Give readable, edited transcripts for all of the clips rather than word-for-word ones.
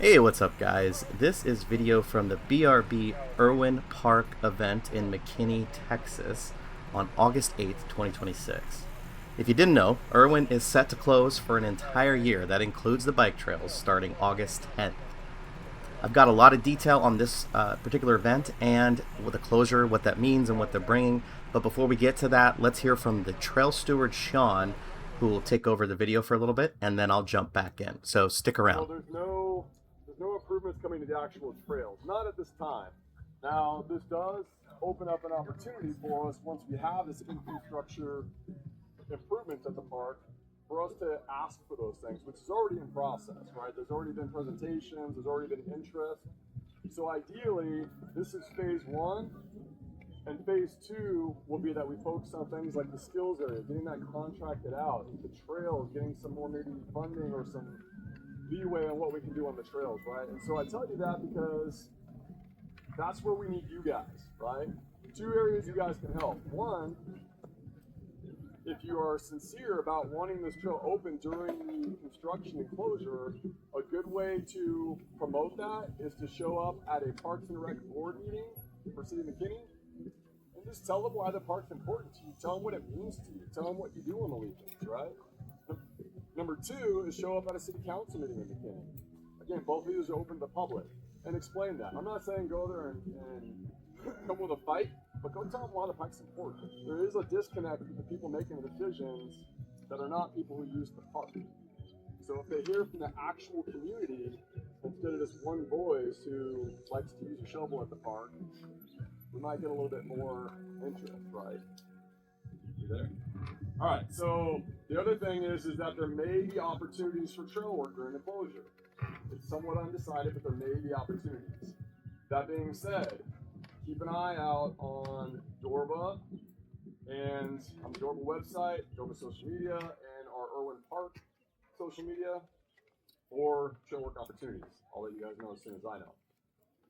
Hey, what's up, guys? This is video from the BRB Erwin Park event in McKinney, Texas on August 8th, 2026. If you didn't know, Erwin is set to close for an entire year. That includes the bike trails starting August 10th. I've got a lot of detail on this particular event and with the closure, what that means and what they're bringing. But before we get to that, let's hear from the trail steward, Sean, who will take over the video for a little bit, and then I'll jump back in. So stick Well, around. there's no improvements coming to the actual trails, not at this time. Now, this does open up an opportunity for us once we have this infrastructure improvements at the park for us to ask for those things, which is already in process, right? There's already been presentations, there's already been interest. So ideally, this is phase one, and phase two will be that we focus on things like the skills area, getting that contracted out, the trails, getting some more maybe funding or some leeway on what we can do on the trails, right? And so I tell you that because that's where we need you guys, right? Two areas you guys can help. One, if you are sincere about wanting this trail open during the construction and closure, a good way to promote that is to show up at a Parks and Rec board meeting for City Mckinney and just tell them why the park's important to you. Tell them what it means to you. Tell them what you do on the weekends, right? Number two is show up at a city council meeting in McKinney. Again, both of these are open to the public, and explain that. I'm not saying go there and come with a fight, but go tell them why the park's important. There is a disconnect with the people making the decisions that are not people who use the park. So if they hear from the actual community instead of just one voice who likes to use a shovel at the park, we might get a little bit more interest, right? You there? All right, so the other thing is that there may be opportunities for trail work during the closure. It's somewhat undecided, but there may be opportunities. That being said, keep an eye out on DORBA and on the DORBA website, DORBA social media, and our Erwin Park social media for trail work opportunities. I'll let you guys know as soon as I know.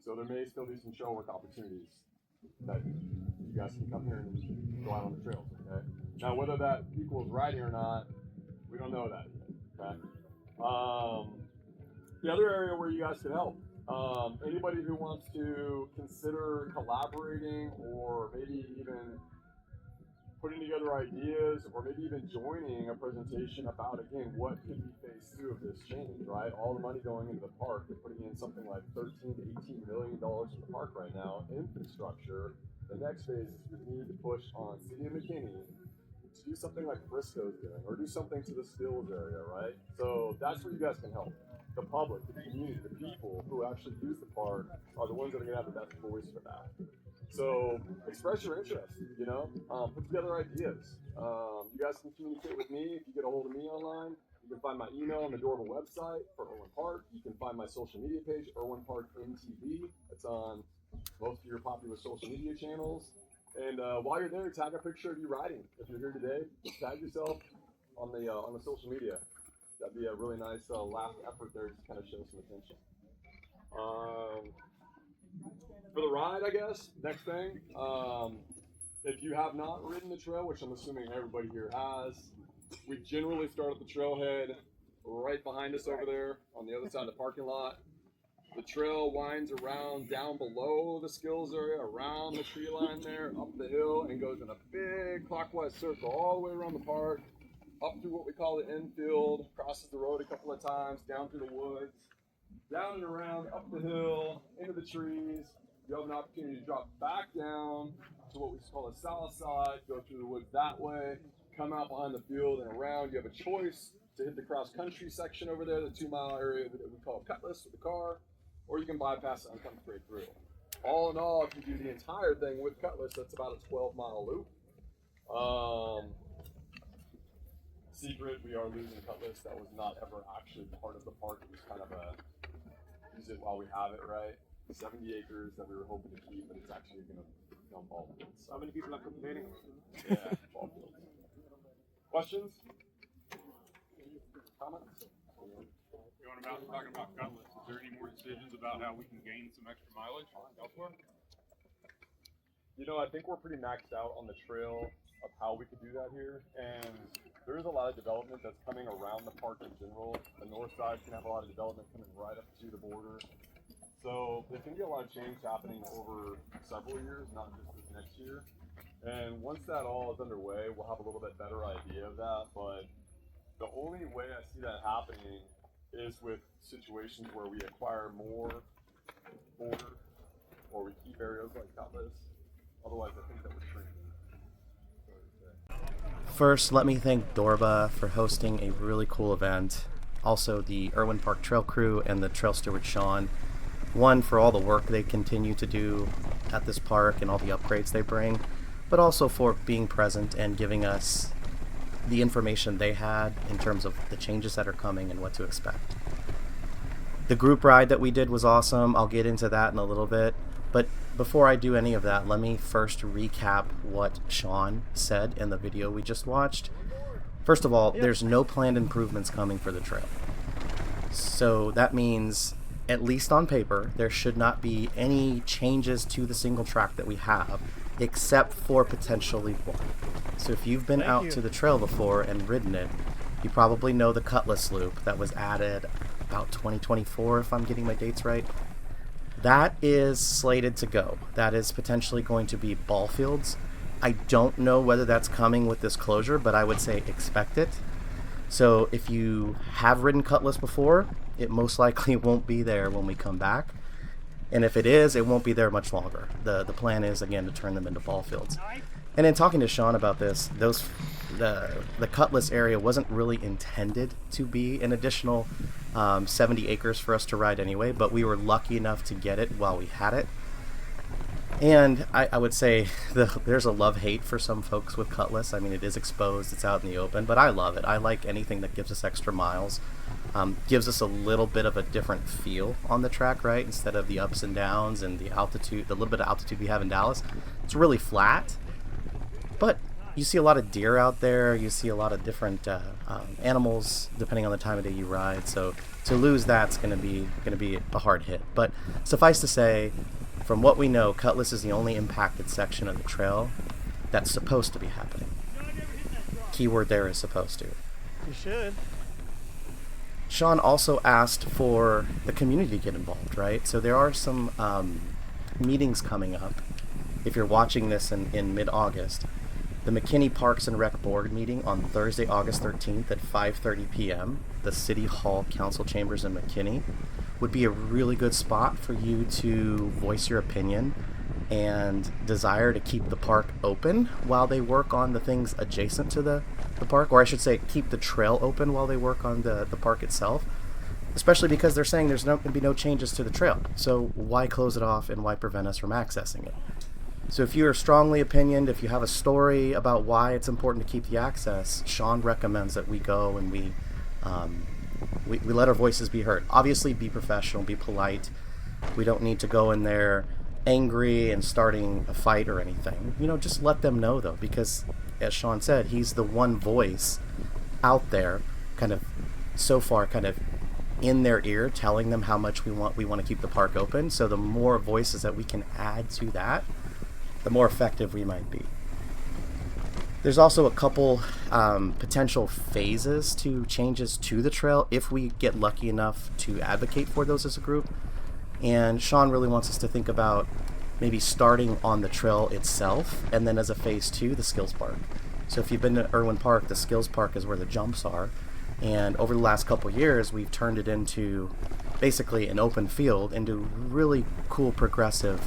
So there may still be some trail work opportunities that you guys can come here and go out on the trails, okay? Now, whether that equals riding or not, we don't know that yet, okay? The other area where you guys can help, anybody who wants to consider collaborating or maybe even putting together ideas or maybe even joining a presentation about, again, what could be phase two of this change, right? All the money going into the park, they're putting in something like $13 to $18 million in the park right now, infrastructure. The next phase is we need to push on City of McKinney to do something like Frisco's doing, or do something to the skills area, right? So that's where you guys can help. The public, the community, the people who actually use the park are the ones that are going to have the best voice for that. So express your interest, put together ideas. You guys can communicate with me if you get a hold of me online. You can find my email on the DORBA website for Erwin Park. You can find my social media page, Erwin Park MTV. It's on most of your popular social media channels. And while you're there, tag a picture of you riding. If you're here today, tag yourself on the social media. That'd be a really nice last effort there to kind of show some attention. For the ride, I guess, next thing, if you have not ridden the trail, which I'm assuming everybody here has, we generally start at the trailhead right behind us over there on the other side of the parking lot. The trail winds around down below the skills area, around the tree line there, up the hill, and goes in a big clockwise circle all the way around the park, up through what we call the infield, crosses the road a couple of times, down through the woods, down and around, up the hill, into the trees. You have an opportunity to drop back down to what we call the south side, go through the woods that way, come out behind the field and around. You have a choice to hit the cross-country section over there, the 2-mile area that we call Cutlass with the car, or you can bypass it and come straight through. All in all, if you do the entire thing with Cutlass, that's about a 12-mile loop. Secret, we are losing Cutlass. That was not ever actually part of the park. It was kind of a use it while we have it, right? 70 acres that we were hoping to keep, but it's actually going to become ball fields. How many people are complaining? Yeah, ball fields. Questions? Comments? Going about talking about Cutlass, is there any more decisions about how we can gain some extra mileage elsewhere? I think we're pretty maxed out on the trail of how we could do that here, and there is a lot of development that's coming around the park in general. The north side can have a lot of development coming right up to the border. So there's going to be a lot of change happening over several years, not just this next year. And once that all is underway, we'll have a little bit better idea of that. But the only way I see that happening is with situations where we acquire more border or we keep areas like Cutlass. Otherwise, I think that we're shrinking. First, let me thank DORBA for hosting a really cool event. Also, the Erwin Park Trail Crew and the Trail Steward Sean. One, for all the work they continue to do at this park and all the upgrades they bring, but also for being present and giving us the information they had in terms of the changes that are coming and what to expect. The group ride that we did was awesome. I'll get into that in a little bit. But before I do any of that, let me first recap what Sean said in the video we just watched. First of all, there's no planned improvements coming for the trail. So that means, at least on paper, there should not be any changes to the single track that we have, except for potentially one. So if you've been out to the trail before and ridden it, you probably know the Cutlass Loop that was added about 2024, if I'm getting my dates right. That is slated to go. That is potentially going to be ball fields. I don't know whether that's coming with this closure, but I would say expect it. So if you have ridden Cutlass before, it most likely won't be there when we come back. And if it is, it won't be there much longer. The plan is, again, to turn them into ball fields. And in talking to Sean about this, the Cutlass area wasn't really intended to be an additional 70 acres for us to ride anyway, but we were lucky enough to get it while we had it. And I would say there's a love-hate for some folks with Cutlass. I mean, it is exposed, it's out in the open, but I love it. I like anything that gives us extra miles, gives us a little bit of a different feel on the track, right? Instead of the ups and downs and the altitude, the little bit of altitude we have in Dallas, it's really flat. But you see a lot of deer out there. You see a lot of different animals, depending on the time of day you ride. So to lose that's going to be a hard hit. But suffice to say, from what we know, Cutlass is the only impacted section of the trail that's supposed to be happening. Keyword there is supposed to. You should. Sean also asked for the community to get involved, right? So there are some meetings coming up. If you're watching this in mid-August, the Mckinney Parks and Rec Board meeting on Thursday, August 13th at 5:30 p.m., the City Hall Council Chambers in Mckinney, would be a really good spot for you to voice your opinion and desire to keep the park open while they work on the things adjacent to the park, or I should say keep the trail open while they work on the park itself, especially because they're saying there's going to be no changes to the trail. So why close it off and why prevent us from accessing it? So if you are strongly opinioned, if you have a story about why it's important to keep the access, Sean recommends that we go and we let our voices be heard. Obviously, be professional, be polite. We don't need to go in there angry and starting a fight or anything. Just let them know, though, because, as Sean said, he's the one voice out there kind of in their ear telling them how much we want to keep the park open. So the more voices that we can add to that, the more effective we might be. There's also a couple potential phases to changes to the trail if we get lucky enough to advocate for those as a group. And Sean really wants us to think about maybe starting on the trail itself, and then as a phase 2, the skills park. So if you've been to Erwin Park, the skills park is where the jumps are. And over the last couple years, we've turned it into basically an open field into really cool progressive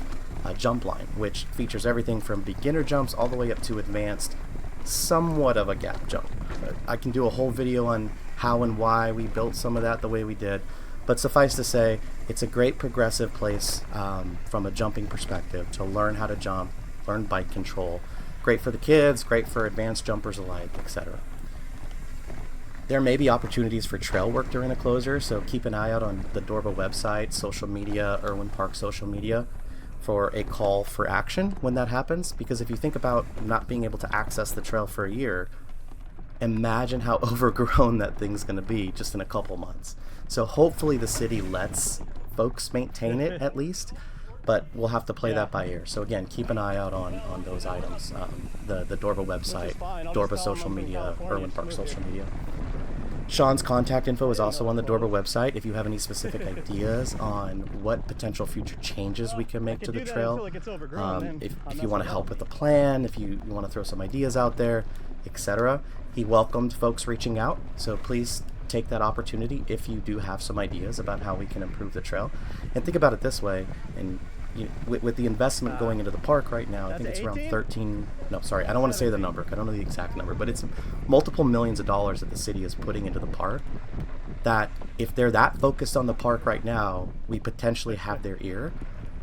jump line, which features everything from beginner jumps all the way up to advanced, somewhat of a gap jump. I can do a whole video on how and why we built some of that the way we did, but suffice to say, it's a great progressive place from a jumping perspective to learn how to jump, learn bike control. Great for the kids, great for advanced jumpers alike, etc. There may be opportunities for trail work during the closure, so keep an eye out on the DORBA website, social media, Erwin Park social media, for a call for action when that happens. Because if you think about not being able to access the trail for a year, imagine how overgrown that thing's going to be just in a couple months. So hopefully the city lets folks maintain it at least. but we'll have to play that by ear. So again, keep an eye out on those items. The DORBA website, DORBA social media, Erwin Park social media. Sean's contact info is also on the DORBA website. If you have any specific ideas on what potential future changes we can make to the trail, if you want to help with the plan, if you want to throw some ideas out there, etc. He welcomed folks reaching out, so please take that opportunity if you do have some ideas about how we can improve the trail. And think about it this way, and with the investment going into the park right now, I think it's around 13, no, sorry, I don't want to say the number, I don't know the exact number, but it's multiple millions of dollars that the city is putting into the park, that if they're that focused on the park right now, we potentially have their ear.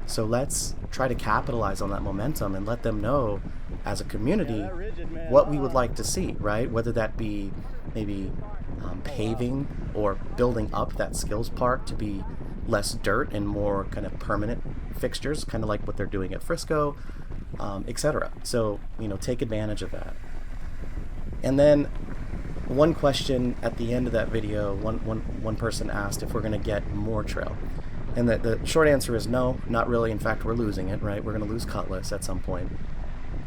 So let's try to capitalize on that momentum and let them know as a community what we would like to see, right? Whether that be maybe paving or building up that skills park to be less dirt and more kind of permanent fixtures, kind of like what they're doing at Frisco, etc. So, take advantage of that. And then one question at the end of that video, one person asked if we're going to get more trail. And the short answer is no, not really. In fact, we're losing it, right? We're going to lose Cutlass at some point.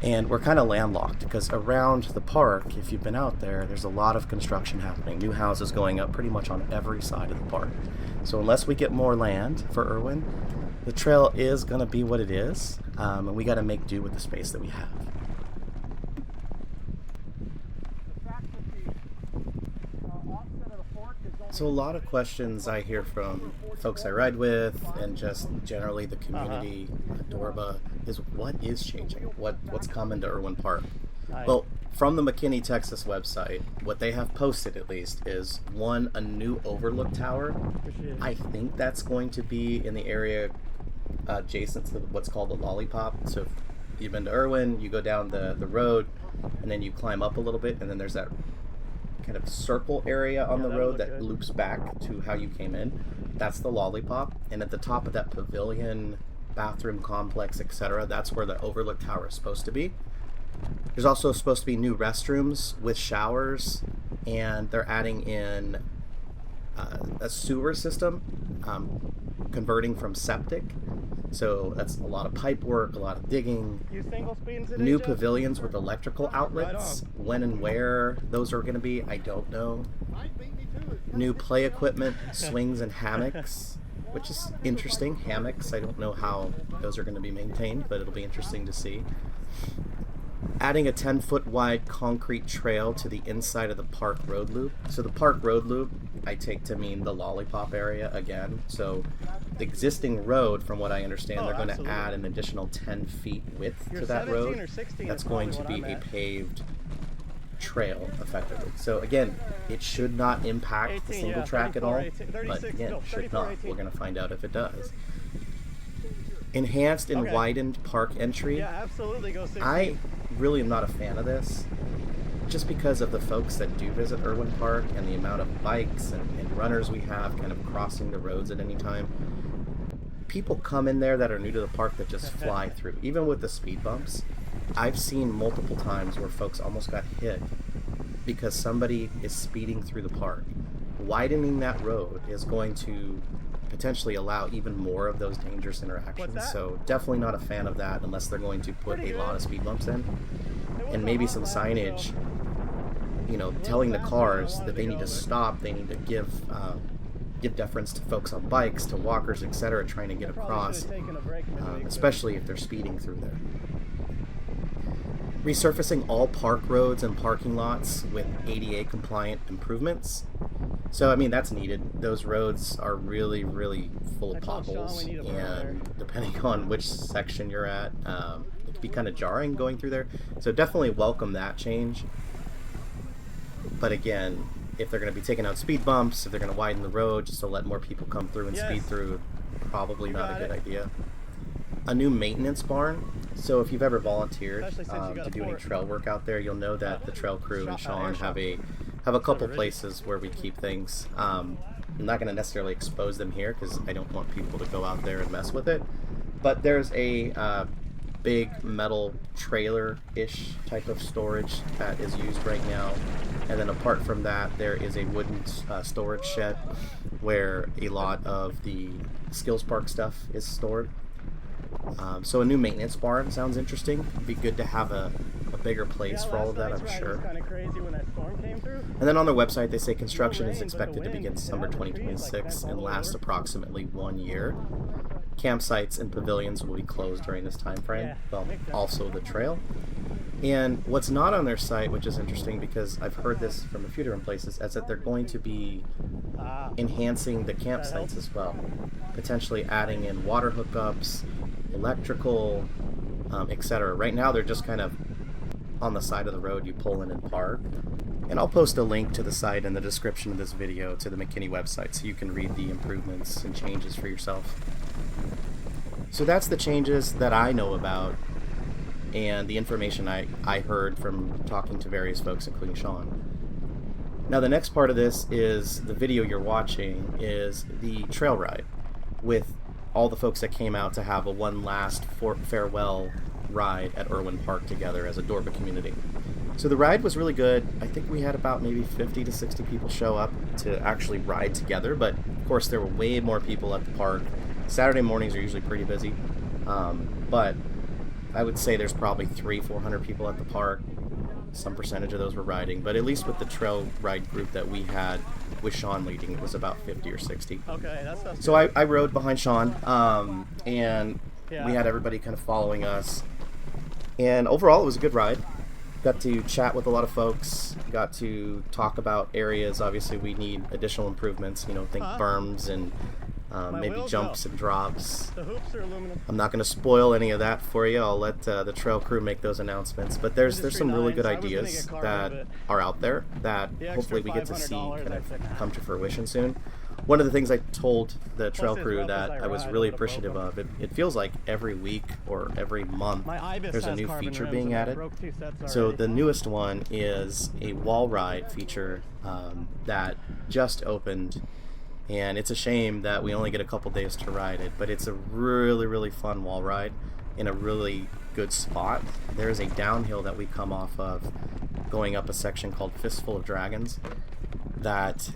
And we're kind of landlocked because around the park, if you've been out there, there's a lot of construction happening. New houses going up pretty much on every side of the park. So unless we get more land for Erwin, the trail is going to be what it is. And we got to make do with the space that we have. So a lot of questions I hear from folks I ride with and just generally the community, DORBA, is what is changing? What's coming to Erwin Park? Well, from the Mckinney, Texas website, what they have posted at least is a new overlook tower. I think that's going to be in the area adjacent to what's called the Lollipop. So if you've been to Erwin, you go down the road and then you climb up a little bit and then there's that kind of circle area on the road that loops back to how you came in. That's the Lollipop, and at the top of that pavilion, bathroom complex, etc., that's where the overlook tower is supposed to be. There's also supposed to be new restrooms with showers, and they're adding in a sewer system, converting from septic. So that's a lot of pipe work, a lot of digging. New pavilions with electrical outlets. When and where those are going to be, I don't know. New play equipment, swings and hammocks, which is interesting. Hammocks, I don't know how those are going to be maintained, but it'll be interesting to see. Adding a 10-foot wide concrete trail to the inside of the park road loop. So the park road loop, I take to mean the Lollipop area again. So the existing road, from what I understand, they're going to add an additional 10 feet width to that road. That's going to be a paved trail, effectively. So again, it should not impact the single track at all, but again, it should not. We're going to find out if it does. Enhanced and widened park entry. I really am not a fan of this, just because of the folks that do visit Erwin Park and the amount of bikes and runners we have kind of crossing the roads at any time. People come in there that are new to the park that just fly through. Even with the speed bumps, I've seen multiple times where folks almost got hit because somebody is speeding through the park. Widening that road is going to potentially allow even more of those dangerous interactions. So definitely not a fan of that unless they're going to put a lot of speed bumps in. And maybe some signage, telling the cars that they need to stop, they need to give deference to folks on bikes, to walkers, etc., trying to get across, especially if they're speeding through there. Resurfacing all park roads and parking lots with ADA compliant improvements. So, that's needed. Those roads are really, really full of potholes, and depending on which section you're at, it can be kind of jarring going through there. So definitely welcome that change. But again, if they're going to be taking out speed bumps, if they're going to widen the road just to let more people come through and speed through, probably not a good idea. A new maintenance barn. So if you've ever volunteered to do any trail work out there, you'll know that the trail crew and Sean have a couple places where we keep things. I'm not going to necessarily expose them here because I don't want people to go out there and mess with it. But there's a big metal trailer-ish type of storage that is used right now. And then apart from that, there is a wooden storage shed where a lot of the Skills Park stuff is stored. So a new maintenance barn sounds interesting. It'd be good to have a bigger place for all of that, I'm sure. Kind of crazy when that storm came through. And then on their website, they say construction is expected to begin December 2026 and last approximately 1 year. Campsites and pavilions will be closed during this time frame, well, also the trail. And what's not on their site, which is interesting because I've heard this from a few different places, is that they're going to be enhancing the campsites as well, potentially adding in water hookups, electrical, etc. Right now, they're just kind of on the side of the road you pull in and park. And I'll post a link to the site in the description of this video to the Mckinney website so you can read the improvements and changes for yourself. So that's the changes that I know about and the information I heard from talking to various folks, including Sean. Now the next part of this is the video you're watching is the trail ride with all the folks that came out to have a one last farewell ride at Erwin Park together as a DORBA community. So the ride was really good. I think we had about maybe 50 to 60 people show up to actually ride together, but of course there were way more people at the park. Saturday mornings are usually pretty busy, but I would say there's probably 300-400 people at the park. Some percentage of those were riding, but at least with the trail ride group that we had with Sean leading, it was about 50 or 60. Okay, that sounds So I rode behind Sean, and we had everybody kind of following us. And overall, it was a good ride. Got to chat with a lot of folks, got to talk about areas. Obviously, we need additional improvements, think berms and maybe jumps and drops. The hoops are aluminum. I'm not going to spoil any of that for you. I'll let the trail crew make those announcements. But there's some really good ideas that are out there that hopefully we get to see kind of come to fruition soon. One of the things I told the trail crew that I was really appreciative of, it feels like every week or every month there's a new feature being added. So the newest one is a wall ride feature that just opened. And it's a shame that we only get a couple days to ride it, but it's a really, really fun wall ride in a really good spot. There's a downhill that we come off of going up a section called Fistful of Dragons that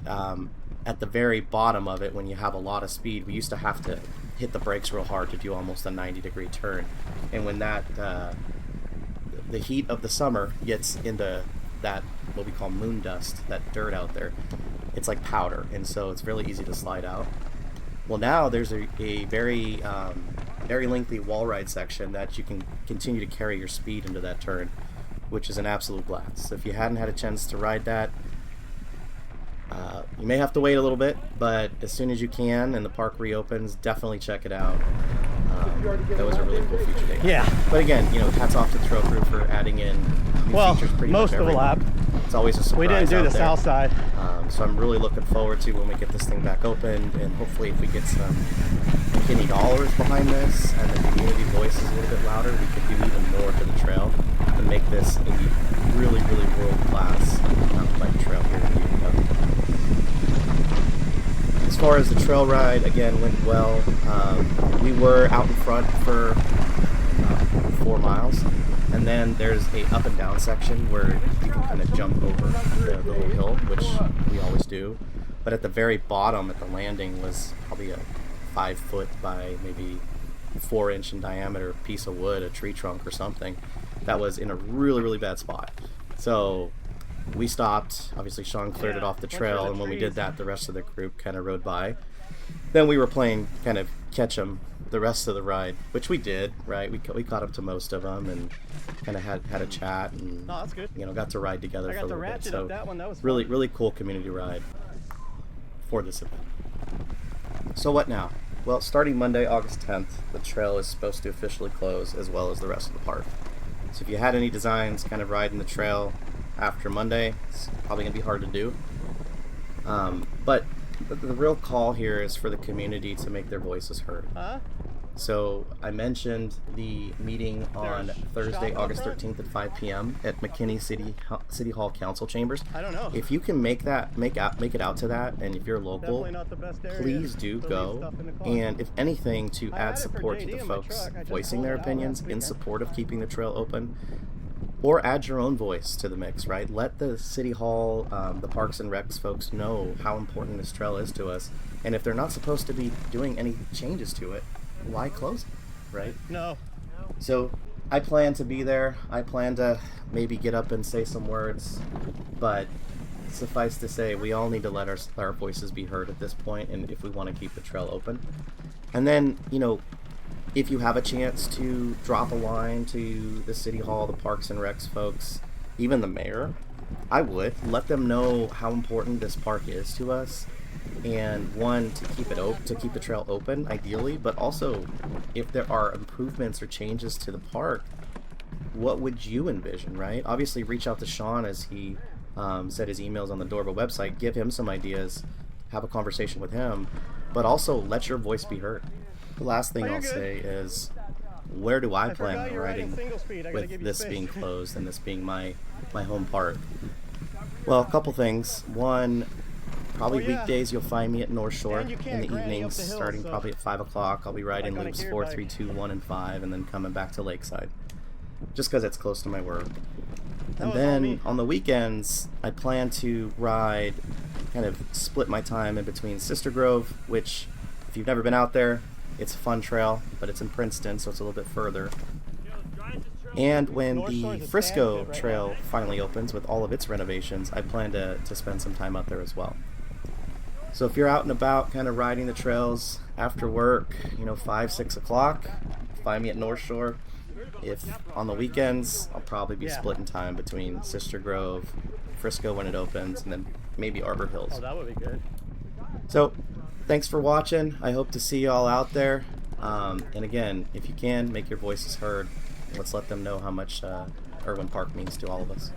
at the very bottom of it, when you have a lot of speed, we used to have to hit the brakes real hard to do almost a 90-degree turn. And when that the heat of the summer gets into that, what we call moon dust, that dirt out there, it's like powder, and so it's really easy to slide out. Well, now there's a very very lengthy wall ride section that you can continue to carry your speed into that turn, which is an absolute blast. So if you hadn't had a chance to ride that, you may have to wait a little bit, but as soon as you can and the park reopens, definitely check it out. That was a really cool feature day. Yeah. But again, hats off to the trail crew for adding in new features pretty much every overlap. month. It's always a surprise. We didn't do the out there. south side. So I'm really looking forward to when we get this thing back open, and hopefully if we get some Mckinney dollars behind this and the community voice is a little bit louder, we could do even more to the trail and make this a really, really world-class mountain bike trail here in Utah. As far as the trail ride, again, went well. We were out in front for 4 miles, and then there's a up and down section where you can kind of jump over the little hill, which we always do. But at the very bottom, at the landing, was probably a 5 foot by maybe 4 inch in diameter piece of wood, a tree trunk or something, that was in a really, really bad spot. So we stopped. Obviously Sean cleared it off the trail, and when we did that, the rest of the group kind of rode by. Then we were playing kind of catch 'em the rest of the ride, which we did, right? We caught up to most of them and kind of had a chat and No, that's good. got to ride together for a little bit. ratchet So up that one. That was really, fun. really cool community ride for this event. So what now? Well, starting Monday, August 10th, the trail is supposed to officially close, as well as the rest of the park. So if you had any designs kind of riding the trail after Monday, it's probably going to be hard to do. But the real call here is for the community to make their voices heard. Huh? So I mentioned the meeting on Thursday, August 13th at 5 p.m. at Mckinney City Hall Council Chambers. I don't know. If you can make it out to that, and if you're local, Definitely not the best area please do to leave go. stuff in the car. And if anything, to I add had it for support to JD the in my folks truck. I just voicing pulled their it out opinions last in weekend. support of keeping the trail open, or add your own voice to the mix, right? Let the City Hall, the Parks and Recs folks know how important this trail is to us. And if they're not supposed to be doing any changes to it, why close it? right? No. So I plan to be there. I plan to maybe get up and say some words, but suffice to say, we all need to let our voices be heard at this point, and if we want to keep the trail open. And then, you know, if you have a chance to drop a line to the City Hall, the Parks and Recs folks, even the mayor, I would let them know how important this park is to us, and one, to keep it to keep the trail open ideally, but also if there are improvements or changes to the park, what would you envision, right? Obviously reach out to Sean, as he said his emails on the DORBA website, give him some ideas, have a conversation with him, but also let your voice be heard. The last thing I'll say is, where do I plan on riding with this being closed and this being my home park? Well, a couple things. One, probably weekdays you'll find me at North Shore in the evenings, starting probably at 5 o'clock. I'll be riding loops 4, 3, 2, 1, and 5, and then coming back to Lakeside, just because it's close to my work. And then on the weekends, I plan to ride, kind of split my time in between Sister Grove, which, if you've never been out there, it's a fun trail, but it's in Princeton, so it's a little bit further. And when the Frisco Trail finally opens with all of its renovations, I plan to spend some time out there as well. So if you're out and about kind of riding the trails after work, you know, 5, 6 o'clock, find me at North Shore. If on the weekends, I'll probably be splitting time between Sister Grove, Frisco when it opens, and then maybe Arbor Hills. Oh, that would be good. So thanks for watching. I hope to see you all out there. And again, if you can, make your voices heard. Let's let them know how much Erwin Park means to all of us.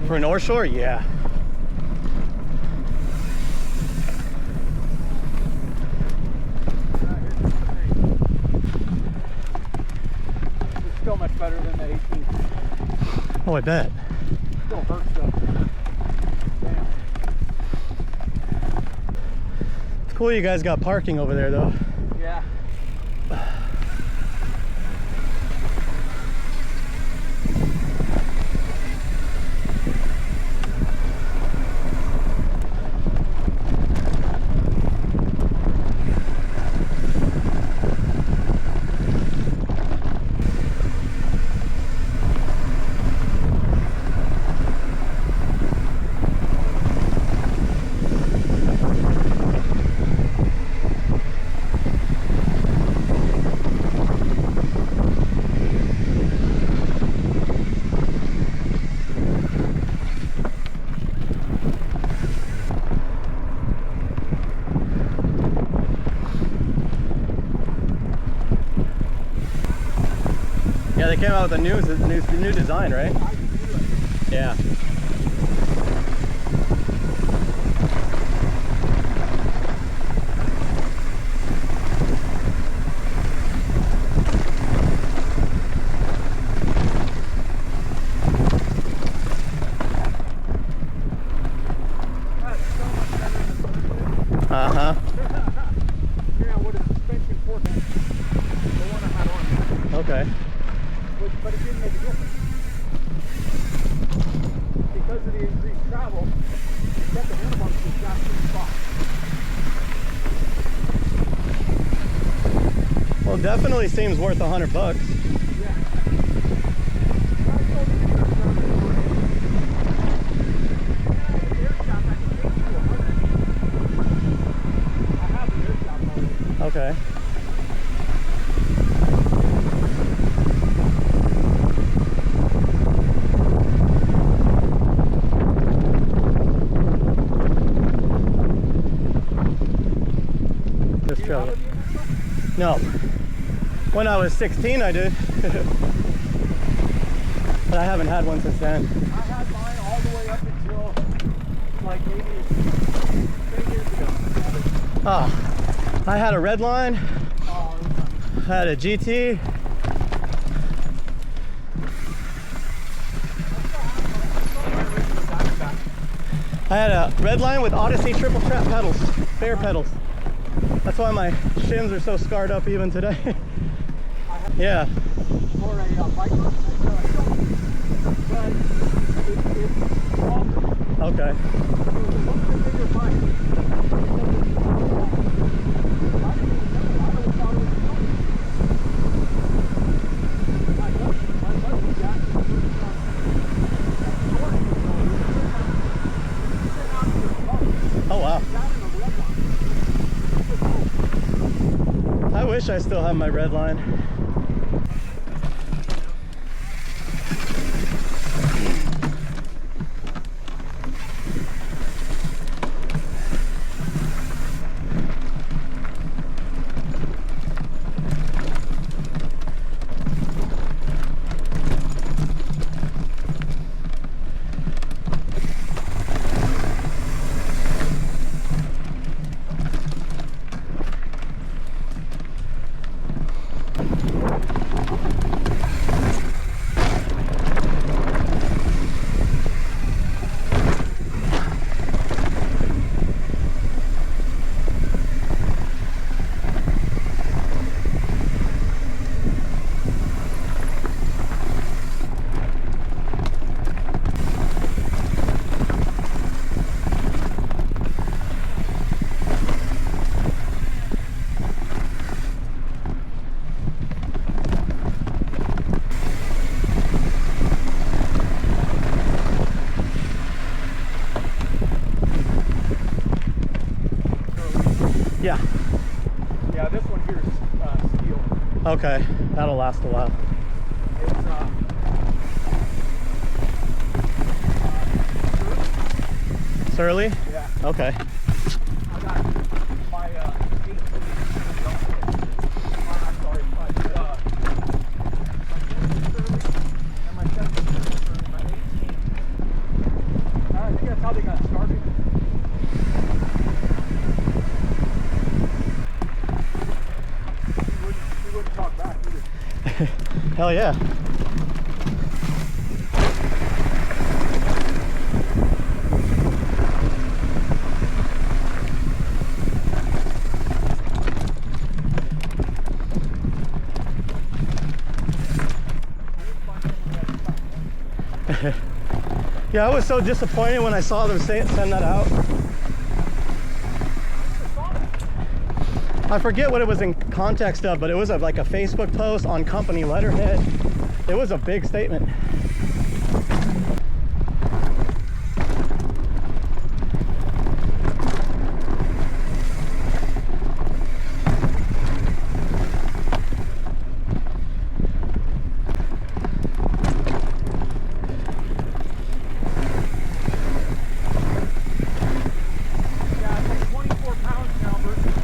For North Shore, yeah. It's still much better than the 18. Oh, I bet. Still hurts though. Damn. It's cool you guys got parking over there, though. Yeah. Yeah, they came out with a new design, right? Yeah. Uh-huh. Yeah, what a suspension fork. The one I had on there. Okay. But it didn't make a difference. Because of the increased travel, it kept the handlebars in the exact same spot. Well, definitely seems worth $100. Yeah. Okay. This trailer. No. When I was 16, I did. But I haven't had one since then. I had mine all the way up until like maybe 10 years ago. Oh, I had a red line. I had a GT. I had a red line with Odyssey triple trap pedals, bare pedals. That's why my shins are so scarred up even today. I Yeah. or a Viper, but it's longer. Okay. So it's a little bit bigger bike. Oh wow. I wish I still have my red line. Yeah. Yeah, this one here is steel. Okay. That'll last a while. It's Surly? yeah. Okay. I got my 18 I'm sorry, my and my 17 my 18. I think that's how they got started. He wouldn't talk back either. Hell yeah. Yeah, I was so disappointed when I saw them send that out. I forget what it was in context of, but it was like a Facebook post on company letterhead. It was a big statement. Yeah, it's like 24 pounds now versus 20.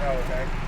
Oh, okay.